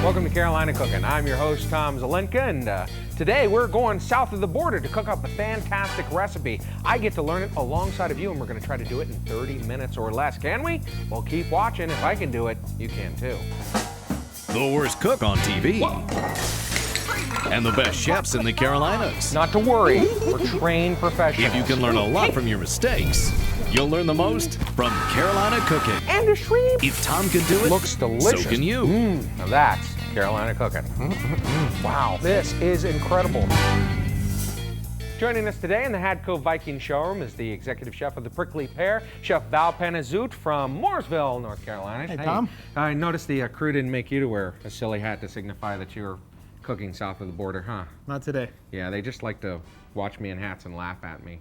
Welcome to Carolina Cooking. I'm your host, Tom Zelenka, and today we're going south of the border to cook up a fantastic recipe. I get to learn it alongside of you, and we're going to try to do it in 30 minutes or less. Can we? Well, keep watching. If I can do it, you can too. The worst cook on TV. And the best chefs in the Carolinas. Not to worry, we're trained professionals. If you can learn a lot from your mistakes, you'll learn the most from Carolina Cooking. And a shrimp. If Tom can do it, Looks delicious. So can you. Now that's Carolina Cooking. Wow, this is incredible. Joining us today in the Hadco Viking showroom is the executive chef of the Prickly Pear, Chef Val Panazout from Mooresville, North Carolina. Hey, Tom. I noticed the crew didn't make you to wear a silly hat to signify that you're cooking south of the border, huh? Not today. Yeah, they just like to watch me in hats and laugh at me.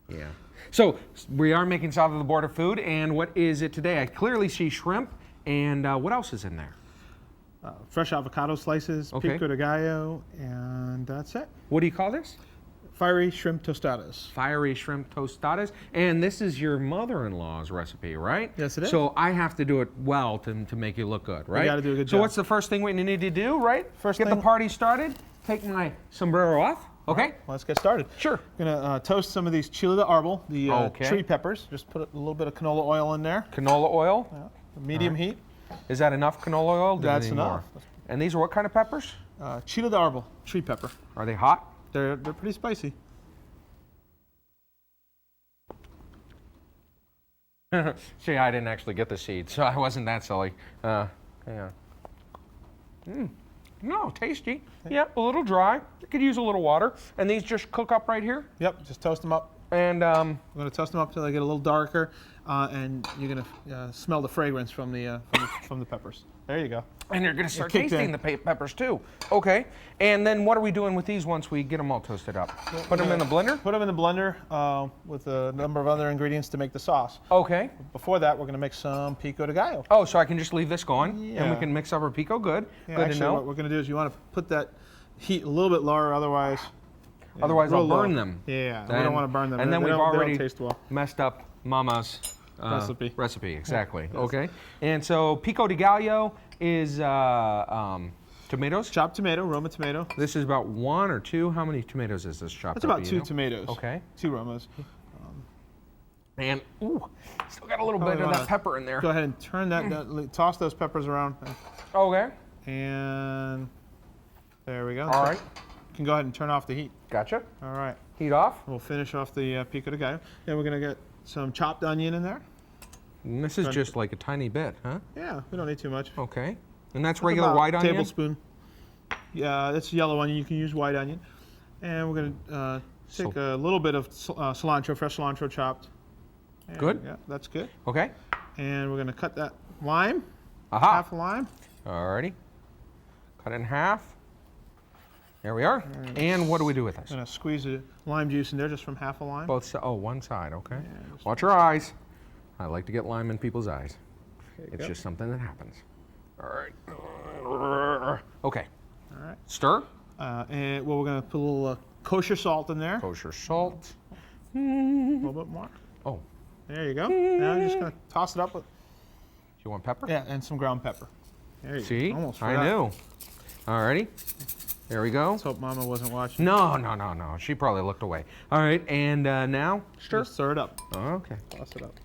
Yeah. So we are making south of the border food, and what is it today? I clearly see shrimp, and what else is in there? Fresh avocado slices, Okay. pico de gallo, and that's it. What do you call this? Fiery shrimp tostadas. Fiery shrimp tostadas, and this is your mother-in-law's recipe, right? Yes, it is. So I have to do it well to make you look good, right? gotta do a good So job. what's the first thing we need to do, right? First Get the thing- party started. Take my sombrero off. Okay. Let's get started. Sure. Gonna toast some of these chile de arbol, the Okay. tree peppers. Just put a little bit of canola oil in there. Canola oil. Medium heat. Is that enough canola oil? Do you That's need more? enough. And these are what kind of peppers? Chile de arbol, tree pepper. Are they hot? They're pretty spicy. See, I didn't actually get the seeds, so I wasn't that silly. Yeah. No, tasty. Yeah, a little dry. You could use a little water. And these just cook up right here. Yep, just toast them up. And We're gonna toast them up till they get a little darker, and you're gonna smell the fragrance from the peppers. There you go. you're gonna start kicked tasting in. the peppers too. Okay. And then what are we doing with these once we get them all toasted up? Put them in the blender? Put them in the blender with a number of other ingredients to make the sauce. Okay. Before that, we're gonna make some pico de gallo. Oh, so I can just leave this going, and we Yeah. can mix up our pico. Good. Yeah, Good actually, to know. what we're gonna do is you want to put that heat a little bit lower, otherwise. Otherwise, real I'll burn low. them. Yeah, we Then- don't want to burn them. And then They we've don't- they don't already taste well. messed up Mama's Recipe. Exactly. Yes. Okay. And so pico de gallo is tomatoes. Chopped tomato, Roma tomato. This is about 1 or 2. How many tomatoes is this chopped? That's up, about do 2 you know? tomatoes. Okay. 2 Romas. And ooh, still got a little Probably bit of that wanna pepper in there. Go ahead and turn that down, toss those peppers around, Okay. and there we go. All right. You can go ahead and turn off the heat. Gotcha. All right. Heat off. We'll finish off the pico de gallo. Then we're gonna get some chopped onion in there. And this is Good. just like a tiny bit, huh? Yeah, we don't need too much. Okay. And that's That's regular about white a onion. tablespoon. Yeah, that's yellow onion. You can use white onion. And we're gonna take a little bit of cilantro, fresh cilantro chopped. And, Good. Yeah, that's good. Okay. And we're gonna cut that lime, Aha. half a lime. Alrighty. Cut it in half. There we are. And what do we do with this? Gonna squeeze the lime juice in there just from half a lime. Both sides. Oh, one side. Okay. Yeah, just- Watch your eyes. I like to get lime in people's eyes. There you It's go. just something that happens. All right. Okay. All right. Stir. And well, we're gonna put a little kosher salt in there. Kosher salt. A little bit more. Oh, There you go. Now I'm just gonna toss it up with you want pepper? and some ground pepper. There you See? go. Almost I forgot. knew. Alrighty. There we go. Let's hope Mama wasn't watching. No. She probably looked away. All right. And now stir. Just stir it up. Okay. Toss it up.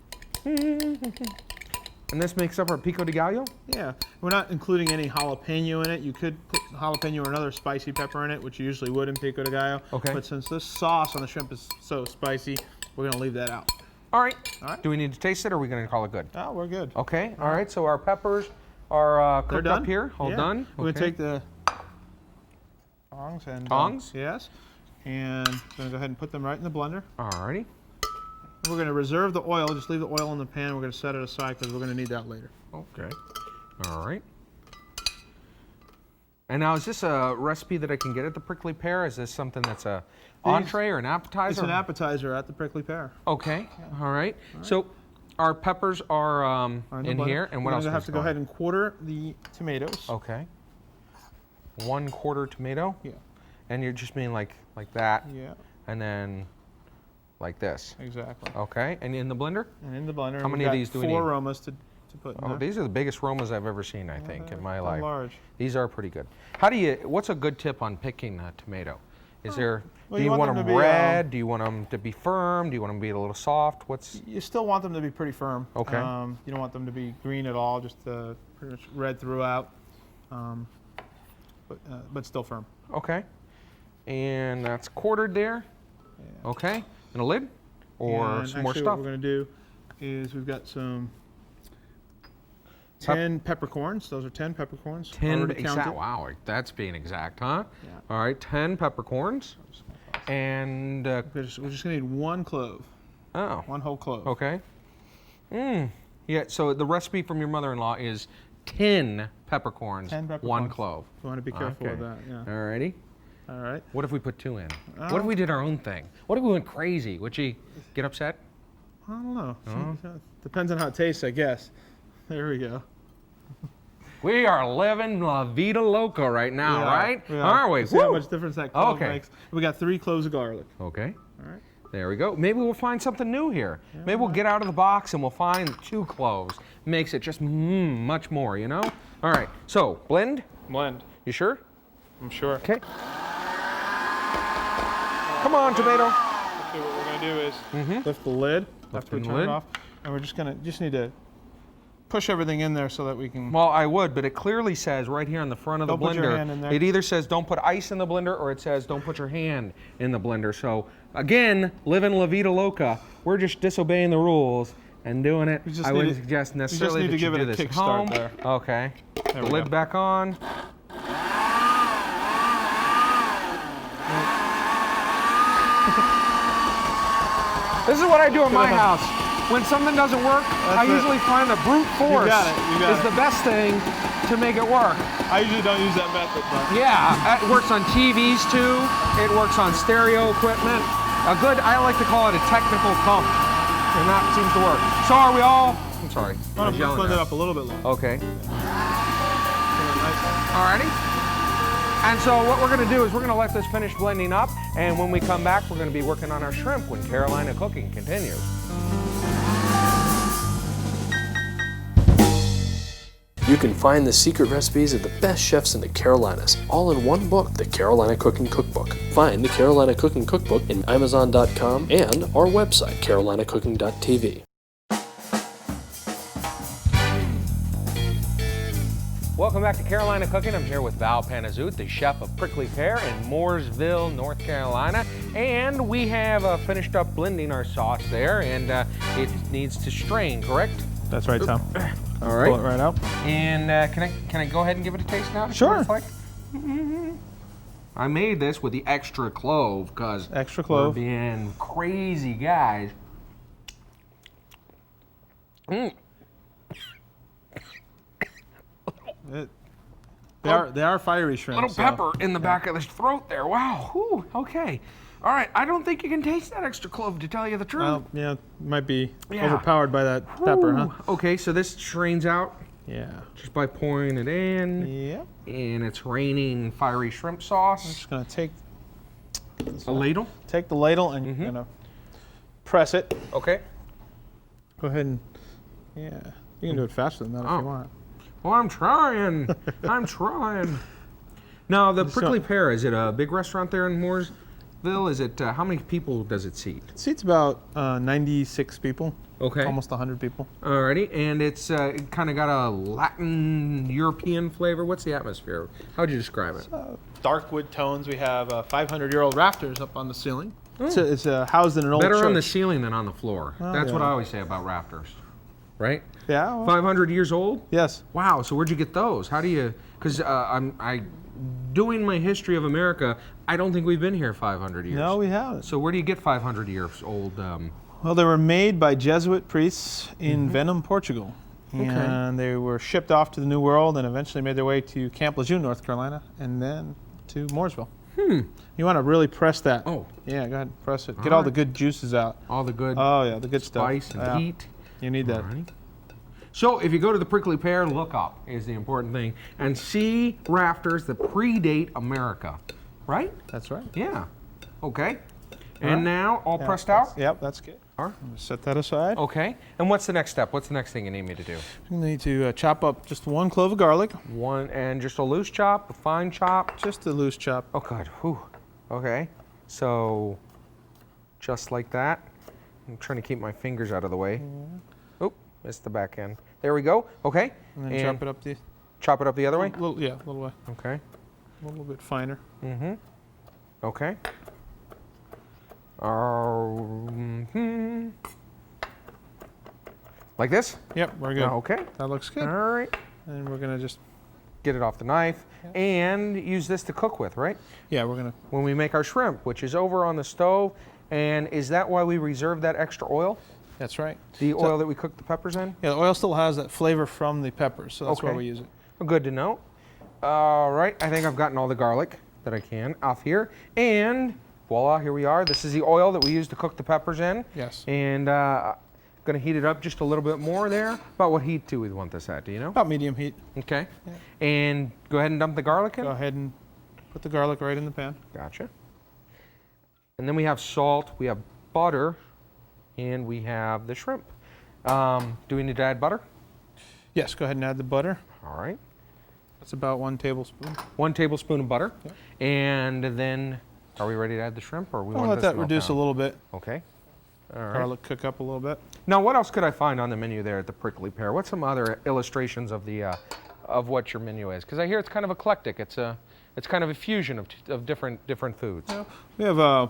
And this makes up our pico de gallo. Yeah, we're not including any jalapeno in it. You could put jalapeno or another spicy pepper in it, which you usually would in pico de gallo. Okay. But since this sauce on the shrimp is so spicy, we're gonna leave that out. All right. All right. Do we need to taste it, or are we going to call it good? Oh, we're good. Okay. All right. So our peppers are They're cooked done up here. All Yeah. done. We're Okay. gonna take the tongs and Tongs? yes, and gonna go ahead and put them right in the blender. Alrighty. We're gonna reserve the oil. Just leave the oil in the pan. We're gonna set it aside because we're gonna need that later. Okay. All right. And now, is this a recipe that I can get at the Prickly Pear? Is this something that's a entree or an appetizer? It's an appetizer at the Prickly Pear. Okay. All right. So our peppers are Are the in blender. here, and what We're else? gonna have is to go going? ahead and quarter the tomatoes. Okay. 1/4 tomato. Yeah. And you just mean like that, Yeah. and then like this. Exactly. Okay. And in the blender? And in the blender. How we've many of got these do we 4 need? aromas to put in Oh, there. these are the biggest Romas I've ever seen, I think, in my They're life. large. These are pretty good. What's a good tip on picking a tomato? Is there, Well, do you you want want them them to be, red? Do you want them to be firm? Do you want them to be a little soft? You still want them to be pretty firm. Okay. You don't want them to be green at all, just pretty much red throughout, but still firm. Okay. And that's quartered there. Yeah. Okay. And a lid? Or And some more actually stuff? What we're going to do is we've got some 10 peppercorns. Those are 10 peppercorns. 10 already exact. counted. Wow, that's being exact, huh? Yeah. All right, 10 peppercorns. And, We're just going to need 1 clove, oh, 1 whole clove. okay. Yeah, so the recipe from your mother-in-law is 10 peppercorns, 10 peppercorns. 1 clove. You want to be careful Okay. with that. Yeah. All righty. All right. What if we put 2 in? What Oh. if we did our own thing? What if we went crazy? Would she get upset? I don't know. Uh-huh. Depends on how it tastes, I guess. There we go. We are living La Vida Loca right now, right? We are. Aren't we? See how Woo! much difference that clove Okay. makes. We got 3 cloves of garlic. Okay. All right. There we go. Maybe we'll find something new here. Maybe we'll get out of the box and we'll find 2 cloves. Makes it just much more, you know? All right. So, blend. Blend. You sure? I'm sure. Okay. Come on, tomato. Okay, what we're gonna do is lift the lid after we the turn lid. it off, and we're just need to push everything in there so that we can. Well, I would, but it clearly says right here on the front of the Don't put your blender, hand in there. it either says don't put ice in the blender or it says don't put your hand in the blender. So, again, living La Vida Loca, we're just disobeying the rules and doing it. We just I need wouldn't to- suggest we just necessarily need that to you give do it a this at kick start home. there. Okay. There The we lid go. back on. This is what I do in my house. When something doesn't work, I That's it. usually find a brute force got it, you got is it. the best thing to make it work. I usually don't use that method, but Yeah, it works on TVs too. It works on stereo equipment. I like to call it a technical thump, and that seems to work. So are we all? I'm sorry. I I'm was gonna yelling blend it there. up a little bit longer. Okay. Nice. Alrighty. And so what we're going to do is we're going to let this finish blending up, and when we come back, we're going to be working on our shrimp when Carolina Cooking continues. You can find the secret recipes of the best chefs in the Carolinas, all in one book, the Carolina Cooking Cookbook. Find the Carolina Cooking Cookbook in Amazon.com and our website, carolinacooking.tv. Welcome back to Carolina Cooking. I'm here with Val Panazut, the chef of Prickly Pear in Mooresville, North Carolina. And we have finished up blending our sauce there, and it needs to strain, correct? That's right, Tom. All right. Pull it right out. And can I go ahead and give it a taste now? to see Sure. what it's like? I made this with the extra clove because Extra clove. we're being crazy guys. They are fiery shrimp. Little pepper in the back of the throat there. Wow. Whew, okay. All right. I don't think you can taste that extra clove, to tell you the truth. Well, yeah, might be Yeah. overpowered by that pepper, huh? Ooh. Okay, so this strains out Yeah. just by pouring it in, Yep. and it's raining fiery shrimp sauce. Just gonna take A ladle. the ladle and you're gonna press it. Okay. Go ahead and you can do it faster than that if Oh. you want. Well, I'm trying. I'm trying. Now, the Prickly Pear, is it a big restaurant there in Mooresville? Is it, how many people does it seat? It seats about 96 people, Okay. almost 100 people. Alrighty, and it's it kind of got a Latin European flavor. What's the atmosphere? How'd you describe it? Dark wood tones. We have 500-year-old rafters up on the ceiling. It's housed in an old Better church. on the ceiling than on the floor. Oh, That's what yeah. I always say about rafters, right? Yeah. well, 500 years old? yes. Wow. So where'd you get those? How do you? Because I doing my history of America. I don't think we've been here 500 years. No, we haven't. So where do you get 500 years old? Well, they were made by Jesuit priests in Venom, Portugal. Okay. And they were shipped off to the New World and eventually made their way to Camp Lejeune, North Carolina, and then to Mooresville. You want to really press that. Oh. Yeah, go ahead, press it. Get all the right. good juices out. All the good Oh, yeah, the good spice stuff. and Yeah. heat. You need that. Alrighty. So if you go to the Prickly Pear, look up is the important thing, and see rafters that predate America, right? That's right. Yeah. Okay. And now all pressed out? Yep, that's good. All right. I'm gonna set that aside. Okay. And what's the next step? What's the next thing you need me to do? You need to chop up just 1 clove of garlic. One, and just a loose chop, a fine chop? Just a loose chop. Oh, God. Whew. Okay. So, just like that. I'm trying to keep my fingers out of the way. Oh, missed the back end. There we go. Okay. And then chop it up the other way? a little way. Okay. A little bit finer. Mm-hmm. Okay. Like this? Yep, we're good. Okay. That looks good. All right. And we're gonna just, Get it off the knife and use this to cook with, right? yeah, we're gonna, When we make our shrimp, which is over on the stove. And is that why we reserve that extra oil? that's right. The oil that we cook the peppers in? Yeah, the oil still has that flavor from the peppers, so that's why Okay. we use it. Well, good to know. All right, I think I've gotten all the garlic that I can off here. And voila, here we are. This is the oil that we use to cook the peppers in. Yes. And gonna heat it up just a little bit more there. About what heat do we want this at, do you know? About medium heat. Okay. And go ahead and dump the garlic in. Go ahead and put the garlic right in the pan. Gotcha. And then we have salt, we have butter, and we have the shrimp. Do we need to add butter? Yes, go ahead and add the butter. All right. That's about 1 tablespoon. 1 tablespoon of butter. Yep. And then, are we ready to add the shrimp, or we I'll want let this that to melt reduce a down? little bit. Okay. All right. Garlic cook up a little bit. Now, what else could I find on the menu there at the Prickly Pear? What's some other illustrations of the of what your menu is? Because I hear it's kind of eclectic. It's kind of a fusion of different foods. Yeah. We have a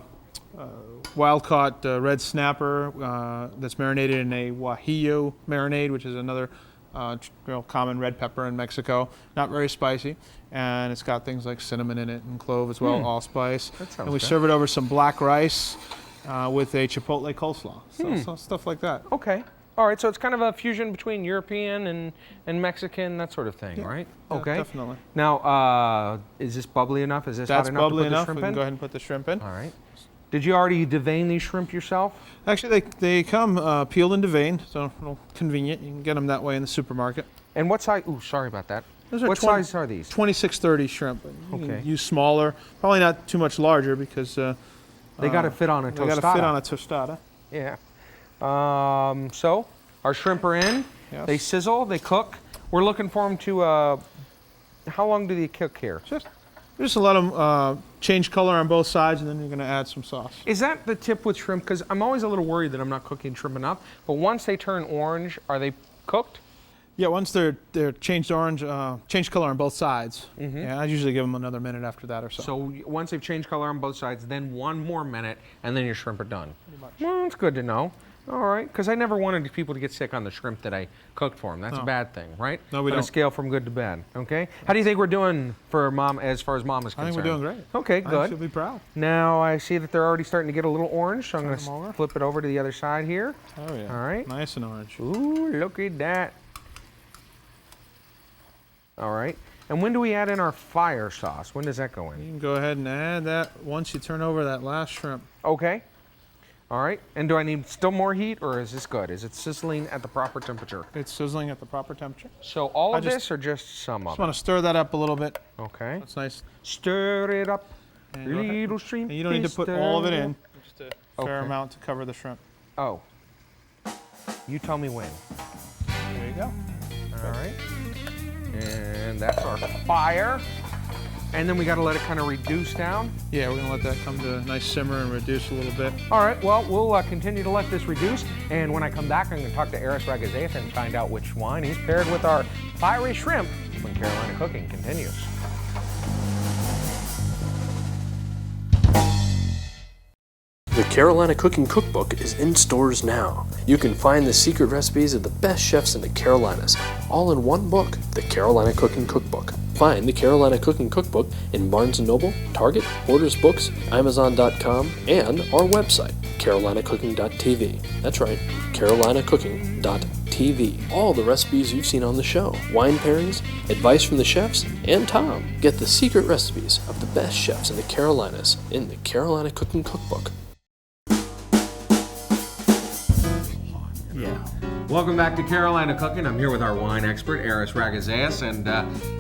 wild-caught red snapper that's marinated in a guajillo marinade, which is another real common red pepper in Mexico. Not very spicy, and it's got things like cinnamon in it and clove as well, allspice. That sounds and we good. serve it over some black rice with a chipotle coleslaw. So stuff like that. Okay. All right. So it's kind of a fusion between European and Mexican, that sort of thing, Yeah. right? Yeah, Okay. definitely. Now, is this bubbly enough? Is this That's hot enough bubbly to put enough. the We shrimp can in? go ahead and put the shrimp in. All right. Did you already devein these shrimp yourself? Actually, they come peeled and deveined, so a little convenient. You can get them that way in the supermarket. And what size? Ooh, sorry about that. Those are What size are these? 2630 shrimp. You Okay. can use smaller, probably not too much larger because They got to fit on a they tostada. got to fit on a tostada. Yeah. So our shrimp are in. Yes. They sizzle. They cook. We're looking for them to. How long do they cook here? Just let them change color on both sides, and then you're going to add some sauce. Is that the tip with shrimp? Because I'm always a little worried that I'm not cooking shrimp enough. But once they turn orange, are they cooked? Yeah, once they're changed orange, changed color on both sides. Yeah, I usually give them another minute after that or so. So once they've changed color on both sides, then 1 more minute, and then your shrimp are done. Pretty much. Well, that's good to know. All right, because I never wanted people to get sick on the shrimp that I cooked for them. That's a No. bad thing, right? No, we On a don't. scale from good to bad. Okay. How do you think we're doing for mom, as far as mom is I concerned? think we're doing great. Okay, I good. should be proud. Now I see that they're already starting to get a little orange, so I'm going Turn them over. to flip it over to the other side here. Oh yeah. All right. Nice and orange. Ooh, look at that. All right. And when do we add in our fire sauce? When does that go You in? can go ahead and add that once you turn over that last shrimp. Okay. All right. And do I need still more heat, or is this good? Is it sizzling at the proper temperature? It's sizzling at the proper temperature. So all I of just- this, or just some of Just it? want to stir that up a little bit. Okay. That's nice. Stir it up, And go ahead. little shrimp. And you don't need to put all of it in. Just a fair Okay. amount to cover the shrimp. Oh. You tell me when. There you go. All right. And that's our fire. And then we got to let it kind of reduce down. Yeah, we're gonna let that come to a nice simmer and reduce a little bit. All right, well, we'll continue to let this reduce. And when I come back, I'm going to talk to Aris Ragazeas and find out which wine he's paired with our fiery shrimp when Carolina Cooking continues. The Carolina Cooking Cookbook is in stores now. You can find the secret recipes of the best chefs in the Carolinas, all in one book, the Carolina Cooking Cookbook. Find the Carolina Cooking Cookbook in Barnes & Noble, Target, Borders Books, Amazon.com, and our website, carolinacooking.tv. That's right, carolinacooking.tv. All the recipes you've seen on the show, wine pairings, advice from the chefs, and Tom. Get the secret recipes of the best chefs in the Carolinas in the Carolina Cooking Cookbook. Welcome back to Carolina Cooking. I'm here with our wine expert, Aris Ragazeas. And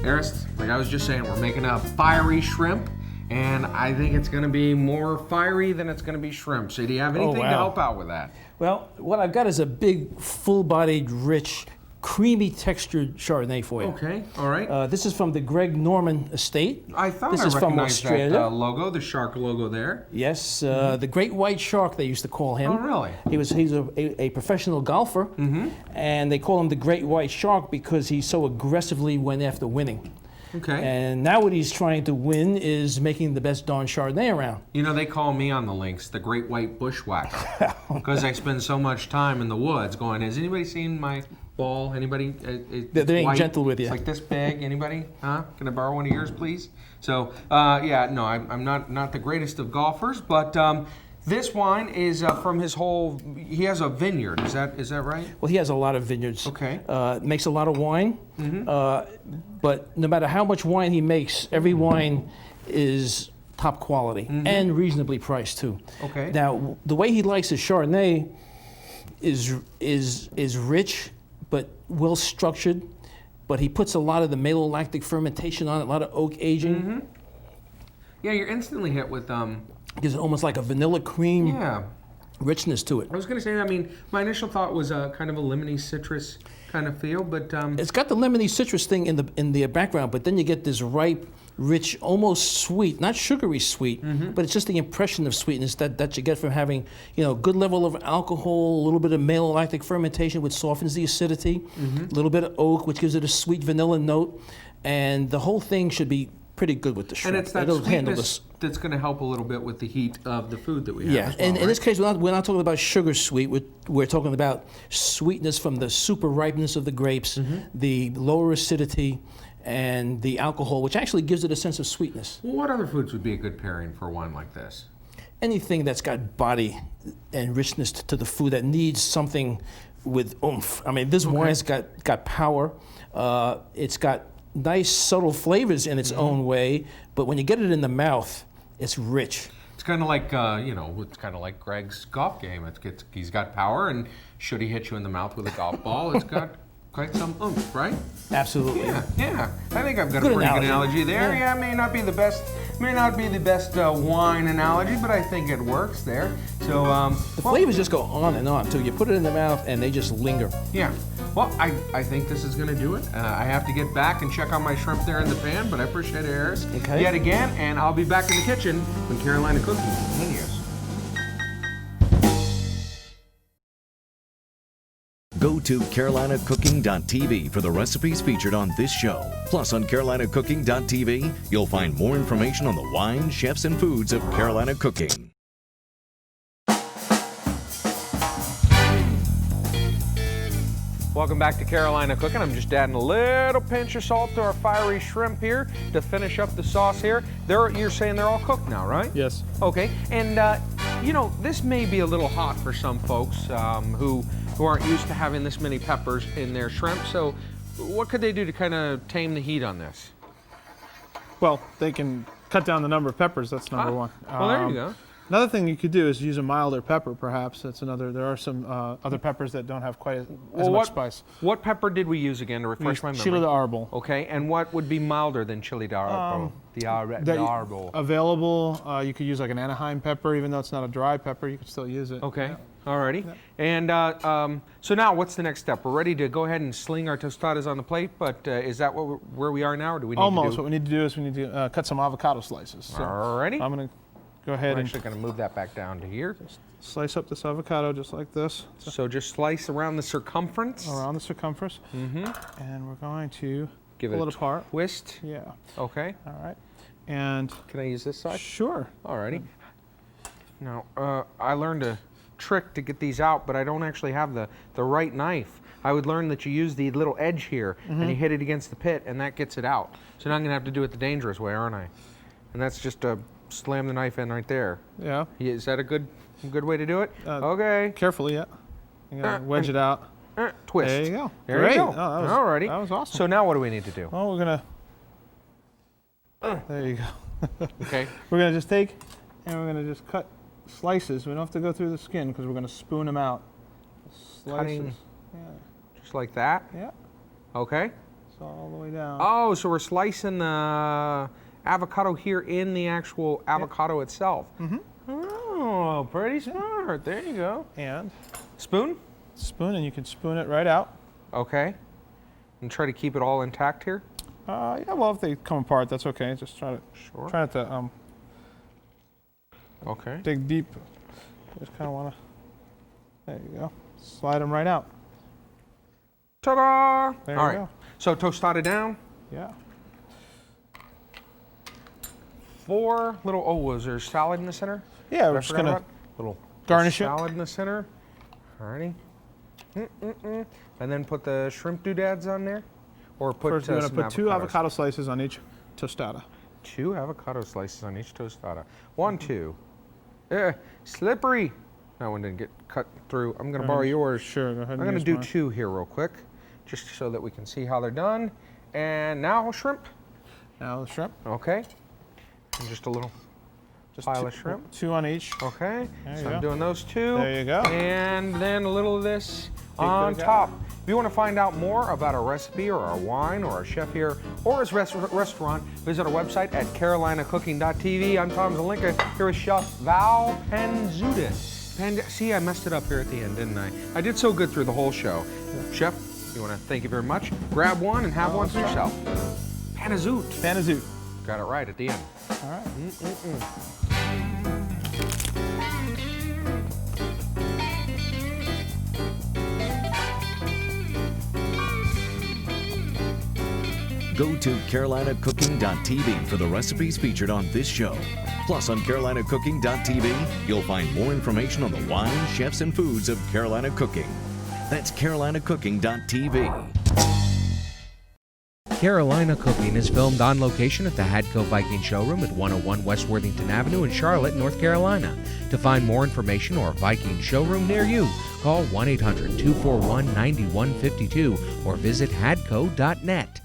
Aris, like I was just saying, we're making a fiery shrimp. and I think it's going to be more fiery than it's going to be shrimp. So do you have anything to help out with that? Well, what I've got is a big, full-bodied, rich, creamy textured Chardonnay for you. Okay, all right. This is from the Greg Norman estate. I thought this I is from recognized Australia. that logo, the shark logo there. Yes, the Great White Shark, they used to call him. Oh, really? He's a professional golfer, and they call him the Great White Shark because he so aggressively went after winning. Okay. And now what he's trying to win is making the best darn Chardonnay around. You know, they call me on the links the Great White Bushwhacker because I spend so much time in the woods going, has anybody seen my ball? Anybody? They're being white. gentle with you. It's like this big. Anybody? Huh? Can I borrow one of yours, please? So, yeah, no, I'm not the greatest of golfers, but this wine is from his whole. He has a vineyard. Is that right? Well, he has a lot of vineyards. Okay. Makes a lot of wine, but no matter how much wine he makes, every wine is top quality and reasonably priced too. Okay. Now, the way he likes his Chardonnay is rich, but well structured. But he puts a lot of the malolactic fermentation on it, a lot of oak aging. Yeah, you're instantly hit with Gives it almost like a vanilla cream yeah. richness to it. I was going to say, I mean, my initial thought was kind of a lemony citrus kind of feel, but It's got the lemony citrus thing in the background, but then you get this ripe, rich, almost sweet, not sugary sweet, but it's just the impression of sweetness that you get from having, good level of alcohol, a little bit of malolactic fermentation, which softens the acidity, a little bit of oak, which gives it a sweet vanilla note, and the whole thing should be pretty good with the shrimp. and it's that It'll handle sweetness this. that's going to help a little bit with the heat of the food that we have. Yeah, as well, and in right? this case, we're not talking about sugar sweet. We're talking about sweetness from the super ripeness of the grapes, the lower acidity, and the alcohol, which actually gives it a sense of sweetness. Well, what other foods would be a good pairing for a wine like this? Anything that's got body and richness to the food that needs something with oomph. I mean, this wine's got power. It's got nice subtle flavors in its own way, but when you get it in the mouth, it's rich. It's kind of like, it's kind of like Greg's golf game. He's got power, and should he hit you in the mouth with a golf ball, it's got quite some oomph, right? Absolutely. Yeah. I think I've got Good a pretty good analogy. analogy there. Yeah, it may not be the best wine analogy, but I think it works there. So The flavors just go on and on until you put it in the mouth and they just linger. yeah. Well, I think this is going to do it. I have to get back and check on my shrimp there in the pan, but I appreciate it, Harris, Okay. yet again, and I'll be back in the kitchen when Carolina Cooking continues. Go to carolinacooking.tv for the recipes featured on this show. Plus, on carolinacooking.tv, you'll find more information on the wines, chefs, and foods of Carolina Cooking. Welcome back to Carolina Cooking. I'm just adding a little pinch of salt to our fiery shrimp here to finish up the sauce here. You're saying they're all cooked now, right? Yes. Okay, and this may be a little hot for some folks who aren't used to having this many peppers in their shrimp. So what could they do to kind of tame the heat on this? Well, they can cut down the number of peppers. That's number one. Well, there you go. Another thing you could do is use a milder pepper, perhaps. That's another. There are some other peppers that don't have quite as much spice. What pepper did we use again to refresh my memory? Chile de árbol. Okay, and what would be milder than chili de árbol? The árbol. Available. You could use like an Anaheim pepper, even though it's not a dry pepper. You could still use it. Okay, alrighty. And so now what's the next step? We're ready to go ahead and sling our tostadas on the plate, but is that where we are now, or do we need Almost. to do? What we need to do is we need to cut some avocado slices. So Alrighty. I'm going to go ahead I'm and actually going to move that back down to here. slice up this avocado just like this. So just slice around the circumference. Around the circumference. And we're going to Give it pull a it apart. twist. Yeah. Okay. All right. And Can I use this side? sure. Alrighty. Now, I learned a trick to get these out, but I don't actually have the right knife. I would learn that you use the little edge here, and you hit it against the pit, and that gets it out. So now I'm going to have to do it the dangerous way, aren't I? And that's just to slam the knife in right there. Yeah. Is that a good way to do it? Okay. Carefully, yeah. You gotta wedge it out. Twist. There you go. There Great. you go. Oh, that was, Alrighty. That was awesome. So now what do we need to do? Well, we're gonna. There you go. Okay. We're gonna just take and we're gonna just cut slices. We don't have to go through the skin because we're gonna spoon them out. Slices. Cutting. Yeah. Just like that? Yeah. Okay. So all the way down. Oh, so we're slicing avocado here in the actual avocado itself. Oh, pretty smart. There you go. And Spoon? spoon, and you can spoon it right out. Okay. And try to keep it all intact here. Yeah, well, if they come apart, that's okay. Just try not to Okay. dig deep. Just kind of want to. There you go. Slide them right out. Ta-da! There All you right. go. So tostada down. Yeah. 4 little. Oh, was there salad in the center? Yeah, I we're just forgot gonna about? Little garnish it. salad in the center. Alrighty. And then put the shrimp doodads on there, or put. First, we're gonna some put 2 avocados. avocado slices on each tostada. 2 avocado slices on each tostada. 1, 2. Slippery. That one didn't get cut through. I'm going to borrow yours. Sure, go ahead and I'm going to use do mine. 2 here real quick, just so that we can see how they're done. And now shrimp. Now the shrimp. Okay. And just a little Just pile 2, of shrimp. 2 on each. Okay. There So you I'm go. doing those 2. There you go. And then a little of this bit on of that. top. If you want to find out more about our recipe or our wine or our chef here or his restaurant, visit our website at carolinacooking.tv. I'm Tom Zelenka here with Chef Val Panzudis. See, I messed it up here at the end, didn't I? I did so good through the whole show. Yeah. Chef, you want to thank you very much. Grab one and have one for yourself. Panazut. Panazut. Got it right at the end. All right. Go to carolinacooking.tv for the recipes featured on this show. Plus, on carolinacooking.tv, you'll find more information on the wine, chefs, and foods of Carolina cooking. That's carolinacooking.tv. Carolina Cooking is filmed on location at the Hadco Viking Showroom at 101 West Worthington Avenue in Charlotte, North Carolina. To find more information or a Viking showroom near you, call 1-800-241-9152 or visit hadco.net.